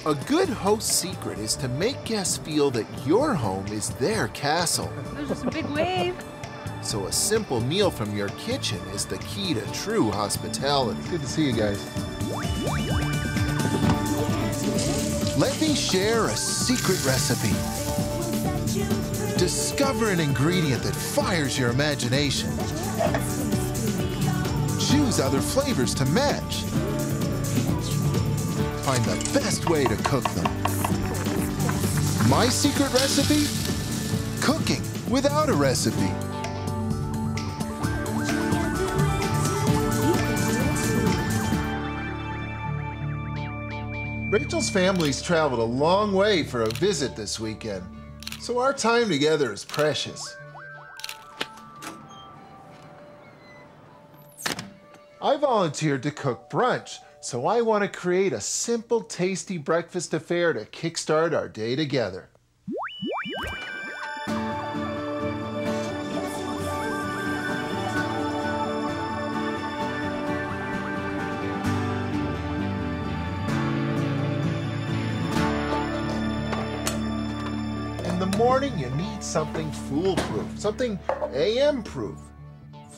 A good host's secret is to make guests feel that your home is their castle. There's just a big wave. So a simple meal from your kitchen is the key to true hospitality. Good to see you guys. Let me share a secret recipe. Discover an ingredient that fires your imagination. Choose other flavors to match. Find the best way to cook them. My secret recipe? Cooking without a recipe. Rachel's family's traveled a long way for a visit this weekend, so our time together is precious. I volunteered to cook brunch, so I want to create a simple, tasty breakfast affair to kickstart our day together. In the morning, you need something foolproof, something AM-proof,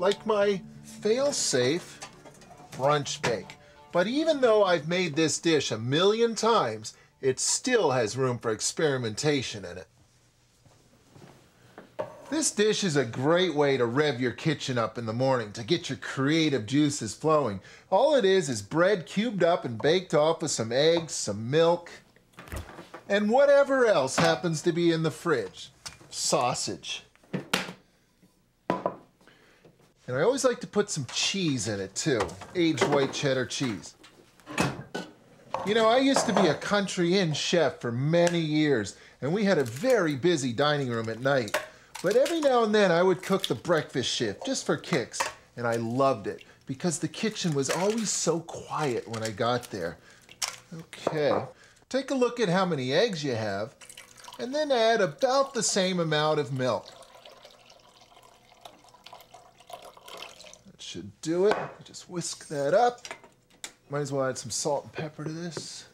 like my fail-safe Brunch Bake. But even though I've made this dish a million times, it still has room for experimentation in it. This dish is a great way to rev your kitchen up in the morning to get your creative juices flowing. All it is bread cubed up and baked off with some eggs, some milk, and whatever else happens to be in the fridge. Sausage. And I always like to put some cheese in it too, aged white cheddar cheese. You know, I used to be a country inn chef for many years, and we had a very busy dining room at night. But every now and then I would cook the breakfast shift just for kicks, and I loved it because the kitchen was always so quiet when I got there. Okay, take a look at how many eggs you have, and then add about the same amount of milk. Should do it. Just whisk that up. Might as well add some salt and pepper to this.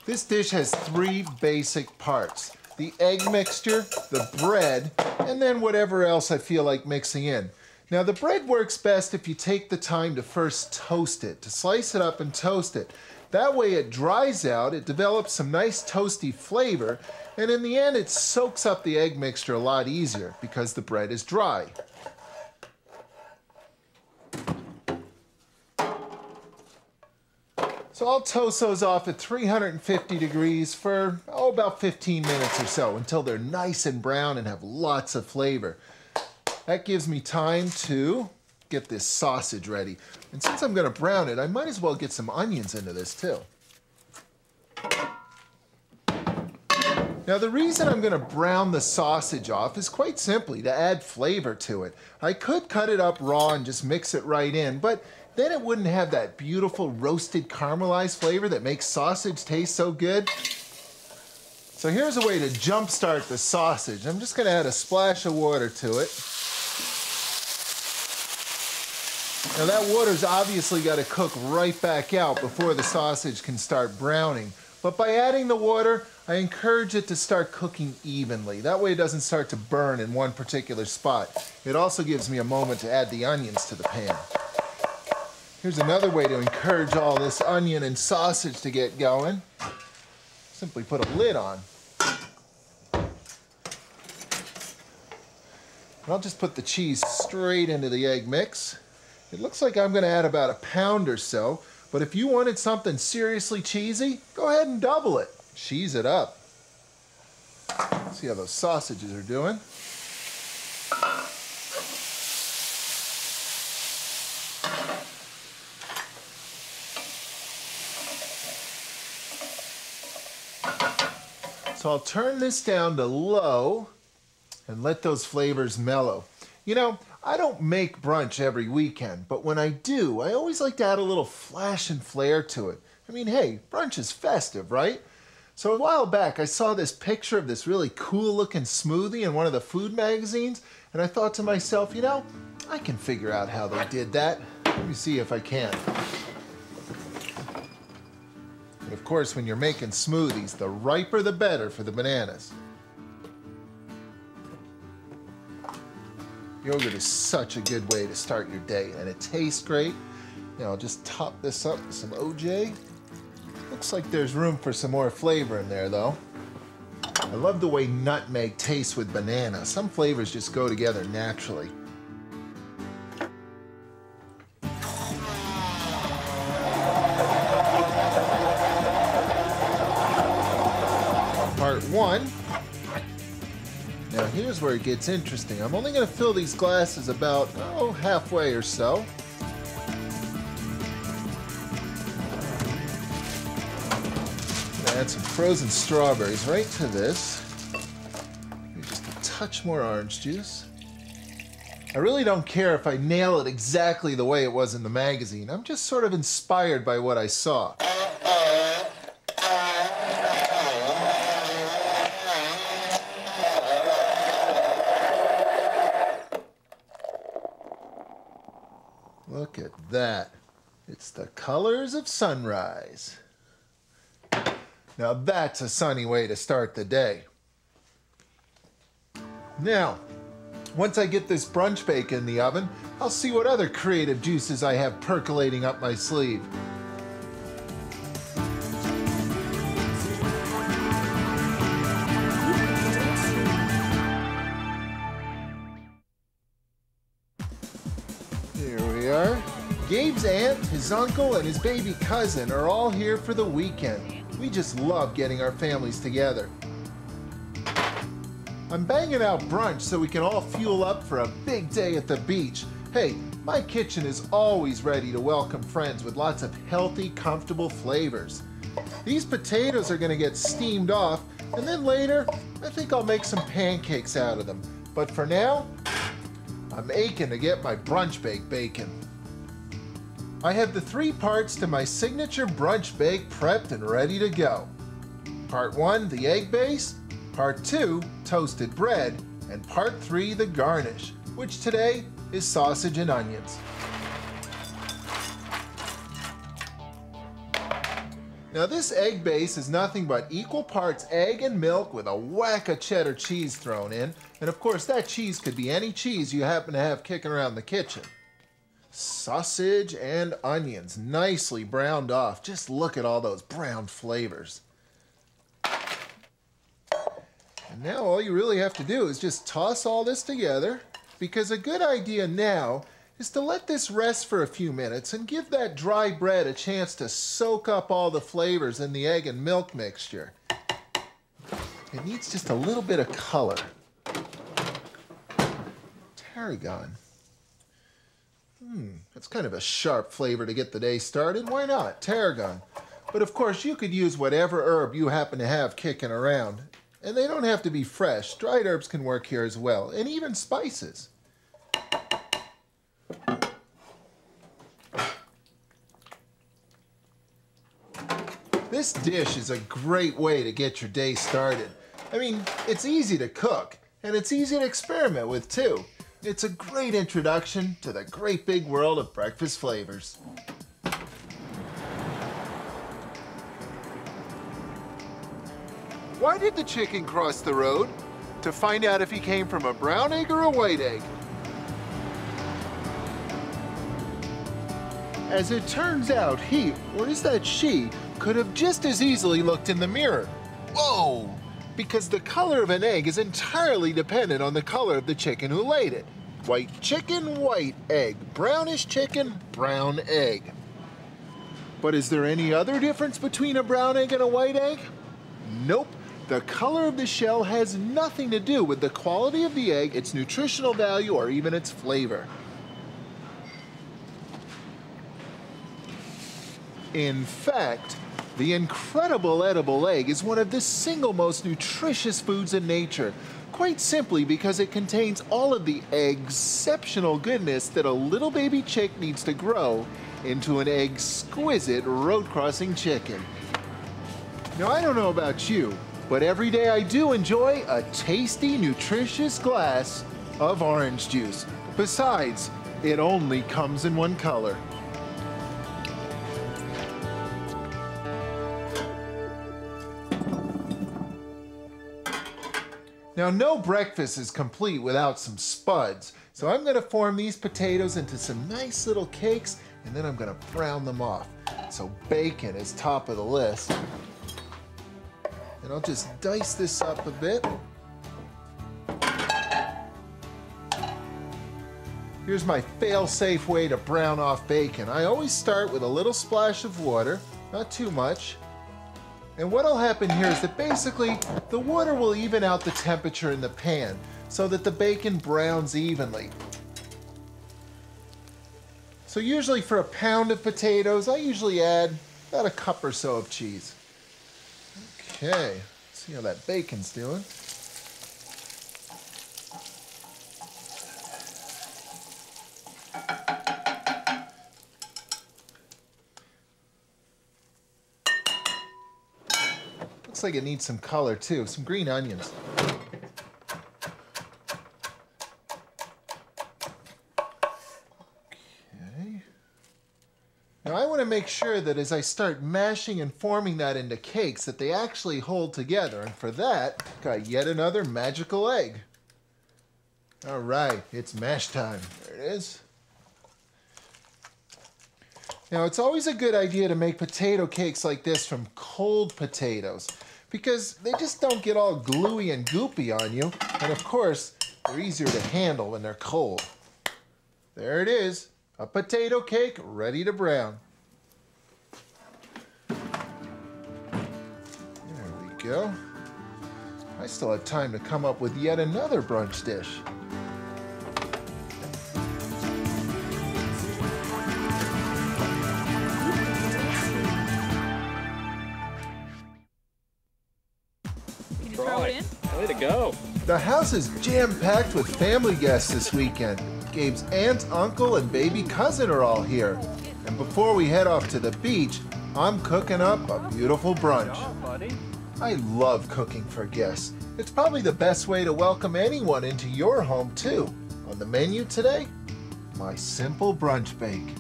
This dish has three basic parts: the egg mixture, the bread, and then whatever else I feel like mixing in. Now the bread works best if you take the time to first toast it, to slice it up and toast it. That way it dries out, it develops some nice toasty flavor, and in the end it soaks up the egg mixture a lot easier because the bread is dry. So I'll toast those off at 350 degrees for, about 15 minutes or so until they're nice and brown and have lots of flavor. That gives me time to get this sausage ready. And since I'm gonna brown it, I might as well get some onions into this too. Now the reason I'm gonna brown the sausage off is quite simply to add flavor to it. I could cut it up raw and just mix it right in, but then it wouldn't have that beautiful roasted caramelized flavor that makes sausage taste so good. So here's a way to jumpstart the sausage. I'm just gonna add a splash of water to it. Now that water's obviously got to cook right back out before the sausage can start browning. But by adding the water, I encourage it to start cooking evenly. That way it doesn't start to burn in one particular spot. It also gives me a moment to add the onions to the pan. Here's another way to encourage all this onion and sausage to get going. Simply put a lid on. And I'll just put the cheese straight into the egg mix. It looks like I'm going to add about a pound or so, but if you wanted something seriously cheesy, go ahead and double it. Cheese it up. See how those sausages are doing. So I'll turn this down to low and let those flavors mellow. You know, I don't make brunch every weekend, but when I do, I always like to add a little flash and flair to it. I mean, hey, brunch is festive, right? So a while back, I saw this picture of this really cool looking smoothie in one of the food magazines, and I thought to myself, you know, I can figure out how they did that. Let me see if I can. But of course, when you're making smoothies, the riper the better for the bananas. Yogurt is such a good way to start your day, and it tastes great. Now I'll just top this up with some OJ. Looks like there's room for some more flavor in there, though. I love the way nutmeg tastes with banana. Some flavors just go together naturally. Part 1. Now here's where it gets interesting. I'm only going to fill these glasses about, halfway or so. Add some frozen strawberries right to this. Maybe just a touch more orange juice. I really don't care if I nail it exactly the way it was in the magazine. I'm just sort of inspired by what I saw. Look at that. It's the colors of sunrise. Now that's a sunny way to start the day. Now, once I get this brunch bake in the oven, I'll see what other creative juices I have percolating up my sleeve. Here we are. Gabe's aunt, his uncle, and his baby cousin are all here for the weekend. We just love getting our families together. I'm banging out brunch so we can all fuel up for a big day at the beach. Hey, my kitchen is always ready to welcome friends with lots of healthy, comfortable flavors. These potatoes are going to get steamed off, and then later, I think I'll make some pancakes out of them. But for now, I'm aching to get my brunch bake bacon. I have the 3 parts to my signature brunch bake prepped and ready to go. Part 1, the egg base. Part 2, toasted bread. And Part 3, the garnish, which today is sausage and onions. Now this egg base is nothing but equal parts egg and milk with a whack of cheddar cheese thrown in. And of course that cheese could be any cheese you happen to have kicking around the kitchen. Sausage and onions, nicely browned off. Just look at all those brown flavors. And now all you really have to do is just toss all this together, because a good idea now is to let this rest for a few minutes and give that dry bread a chance to soak up all the flavors in the egg and milk mixture. It needs just a little bit of color. Tarragon. That's kind of a sharp flavor to get the day started. Why not? Tarragon. But of course, you could use whatever herb you happen to have kicking around. And they don't have to be fresh. Dried herbs can work here as well, and even spices. This dish is a great way to get your day started. I mean, it's easy to cook, and it's easy to experiment with too. It's a great introduction to the great big world of breakfast flavors. Why did the chicken cross the road? To find out if he came from a brown egg or a white egg. As it turns out, he, or is that she, could have just as easily looked in the mirror. Whoa! Because the color of an egg is entirely dependent on the color of the chicken who laid it. White chicken, white egg. Brownish chicken, brown egg. But is there any other difference between a brown egg and a white egg? Nope. The color of the shell has nothing to do with the quality of the egg, its nutritional value, or even its flavor. In fact, the incredible edible egg is one of the single most nutritious foods in nature, quite simply because it contains all of the exceptional goodness that a little baby chick needs to grow into an exquisite road-crossing chicken. Now, I don't know about you, but every day I do enjoy a tasty, nutritious glass of orange juice. Besides, it only comes in one color. Now, no breakfast is complete without some spuds, so I'm gonna form these potatoes into some nice little cakes, and then I'm gonna brown them off. So bacon is top of the list. And I'll just dice this up a bit. Here's my fail-safe way to brown off bacon. I always start with a little splash of water, not too much. And what'll happen here is that basically the water will even out the temperature in the pan so that the bacon browns evenly. So usually for a pound of potatoes, I usually add about a cup or so of cheese. Okay, let's see how that bacon's doing. Looks like it needs some color too, some green onions. Okay. Now I want to make sure that as I start mashing and forming that into cakes that they actually hold together, and for that, got yet another magical egg. All right, it's mash time. There it is. Now, it's always a good idea to make potato cakes like this from cold potatoes because they just don't get all gluey and goopy on you. And of course, they're easier to handle when they're cold. There it is, a potato cake ready to brown. There we go. I still have time to come up with yet another brunch dish. Way to go. The house is jam-packed with family guests this weekend. Gabe's aunt, uncle, and baby cousin are all here. And before we head off to the beach, I'm cooking up a beautiful brunch. I love cooking for guests. It's probably the best way to welcome anyone into your home, too. On the menu today, my simple brunch bake.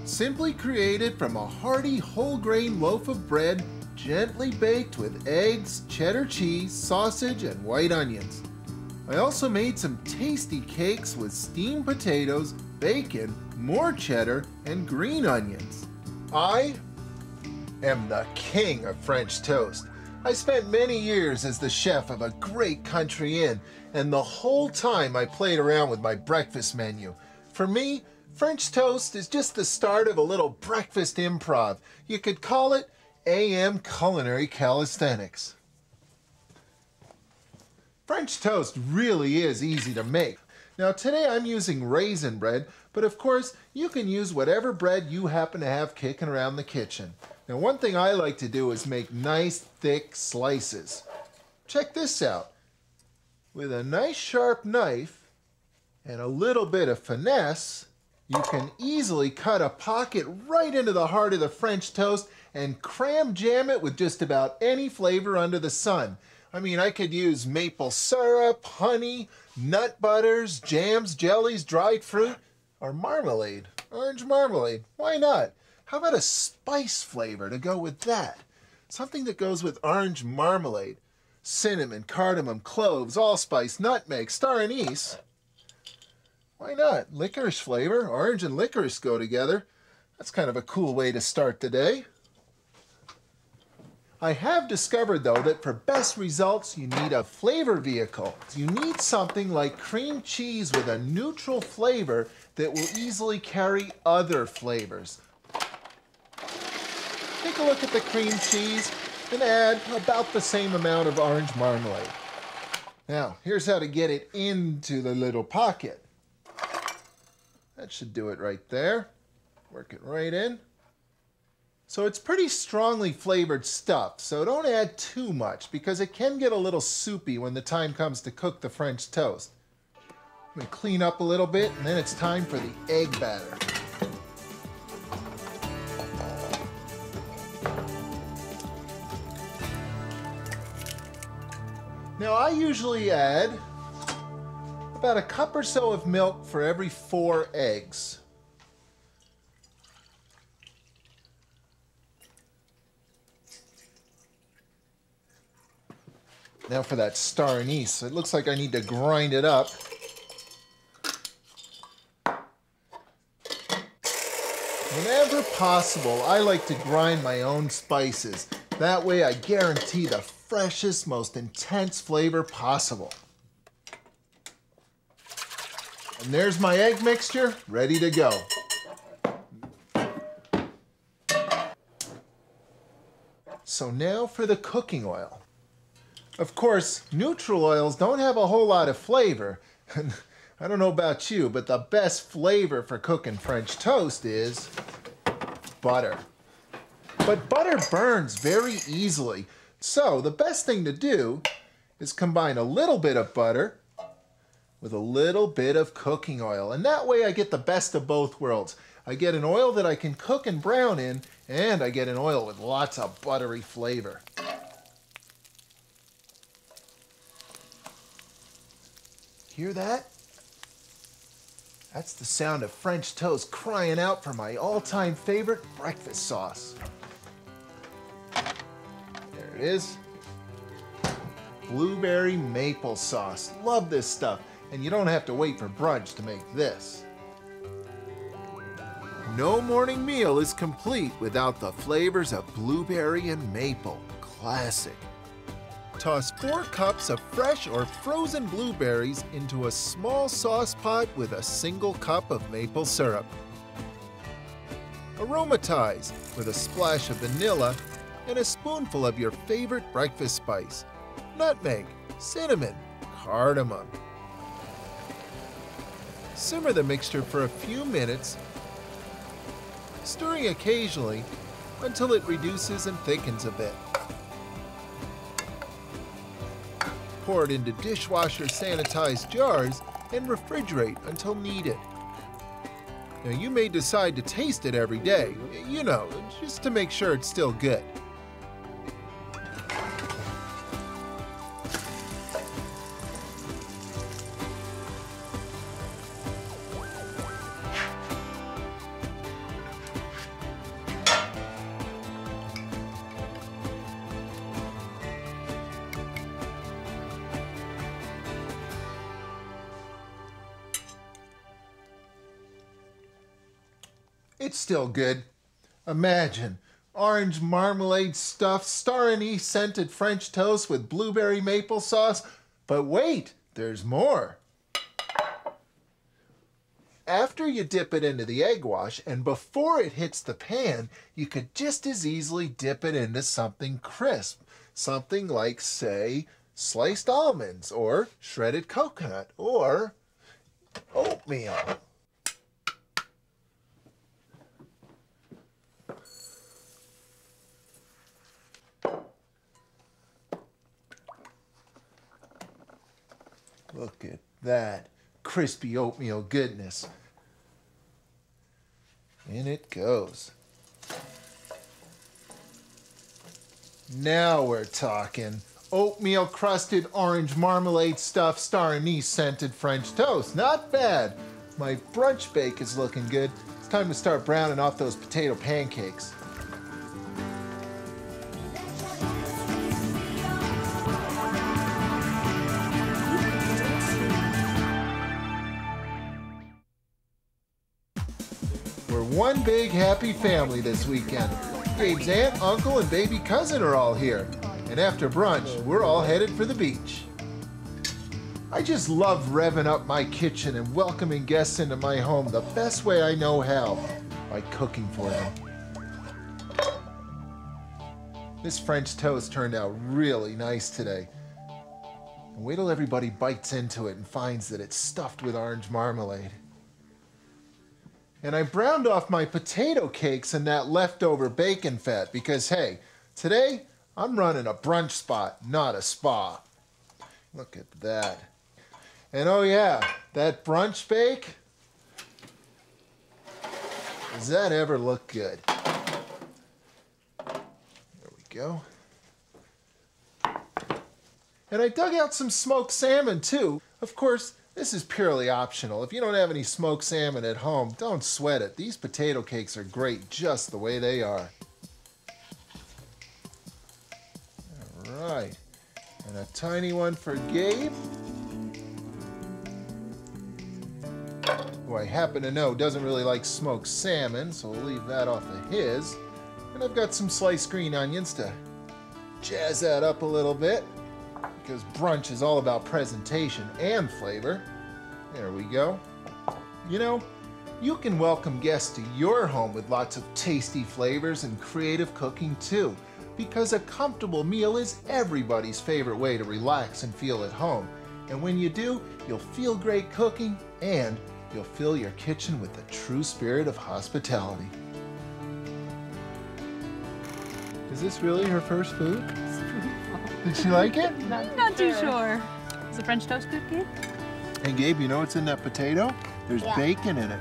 Simply created from a hearty whole grain loaf of bread, gently baked with eggs, cheddar cheese, sausage, and white onions. I also made some tasty cakes with steamed potatoes, bacon, more cheddar, and green onions. I am the king of French toast. I spent many years as the chef of a great country inn, and the whole time I played around with my breakfast menu. For me, French toast is just the start of a little breakfast improv. You could call it AM culinary calisthenics. French toast really is easy to make. Now today I'm using raisin bread, but of course you can use whatever bread you happen to have kicking around the kitchen. Now one thing I like to do is make nice thick slices. Check this out. With a nice sharp knife and a little bit of finesse, you can easily cut a pocket right into the heart of the French toast and cram jam it with just about any flavor under the sun. I mean, I could use maple syrup, honey, nut butters, jams, jellies, dried fruit, or marmalade, orange marmalade. Why not? How about a spice flavor to go with that? Something that goes with orange marmalade. Cinnamon, cardamom, cloves, allspice, nutmeg, star anise. Why not? Licorice flavor, orange and licorice go together. That's kind of a cool way to start the day. I have discovered, though, that for best results, you need a flavor vehicle. You need something like cream cheese with a neutral flavor that will easily carry other flavors. Take a look at the cream cheese and add about the same amount of orange marmalade. Now, here's how to get it into the little pocket. That should do it right there. Work it right in. So it's pretty strongly flavored stuff, so don't add too much because it can get a little soupy when the time comes to cook the French toast. I'm going to clean up a little bit, and then it's time for the egg batter. Now I usually add about a cup or so of milk for every 4 eggs. Now for that star anise, it looks like I need to grind it up. Whenever possible, I like to grind my own spices. That way I guarantee the freshest, most intense flavor possible. And there's my egg mixture, ready to go. So now for the cooking oil. Of course, neutral oils don't have a whole lot of flavor. I don't know about you, but the best flavor for cooking French toast is butter. But butter burns very easily. So the best thing to do is combine a little bit of butter with a little bit of cooking oil. And that way I get the best of both worlds. I get an oil that I can cook and brown in, and I get an oil with lots of buttery flavor. Hear that? That's the sound of French toast crying out for my all-time favorite breakfast sauce. There it is. Blueberry maple sauce. Love this stuff. And you don't have to wait for brunch to make this. No morning meal is complete without the flavors of blueberry and maple. Classic. Toss 4 cups of fresh or frozen blueberries into a small sauce pot with a single cup of maple syrup. Aromatize with a splash of vanilla and a spoonful of your favorite breakfast spice: nutmeg, cinnamon, cardamom. Simmer the mixture for a few minutes, stirring occasionally until it reduces and thickens a bit. Pour it into dishwasher sanitized jars and refrigerate until needed. Now you may decide to taste it every day, you know, just to make sure it's still good. It's still good. Imagine orange marmalade stuffed star anise scented French toast with blueberry maple sauce. But wait, there's more. After you dip it into the egg wash and before it hits the pan, you could just as easily dip it into something crisp. Something like, say, sliced almonds or shredded coconut or oatmeal. Look at that crispy oatmeal goodness. In it goes. Now we're talking. Oatmeal crusted orange marmalade stuffed star anise scented French toast. Not bad. My brunch bake is looking good. It's time to start browning off those potato pancakes. One big happy family this weekend. Gabe's aunt, uncle, and baby cousin are all here. And after brunch, we're all headed for the beach. I just love revving up my kitchen and welcoming guests into my home the best way I know how, by cooking for them. This French toast turned out really nice today. And wait till everybody bites into it and finds that it's stuffed with orange marmalade. And I browned off my potato cakes in that leftover bacon fat because, hey, today I'm running a brunch spot, not a spa. Look at that. And oh yeah, that brunch bake, does that ever look good? There we go. And I dug out some smoked salmon too. Of course, this is purely optional. If you don't have any smoked salmon at home, don't sweat it. These potato cakes are great just the way they are. All right, and a tiny one for Gabe, who I happen to know doesn't really like smoked salmon, so we'll leave that off of his. And I've got some sliced green onions to jazz that up a little bit, because brunch is all about presentation and flavor. There we go. You know, you can welcome guests to your home with lots of tasty flavors and creative cooking too, because a comfortable meal is everybody's favorite way to relax and feel at home. And when you do, you'll feel great cooking and you'll fill your kitchen with the true spirit of hospitality. Is this really her first food? Did she like it? Not too sure. Is the French toast good, Gabe? Hey Gabe, you know what's in that potato? There's bacon in it.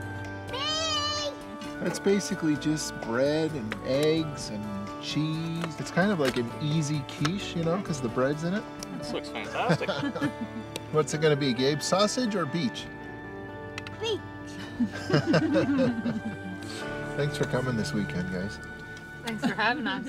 That's basically just bread and eggs and cheese. It's kind of like an easy quiche, you know, because the bread's in it. This looks fantastic. What's it gonna be, Gabe? Sausage or beach? Beach. Thanks for coming this weekend, guys. Thanks for having us.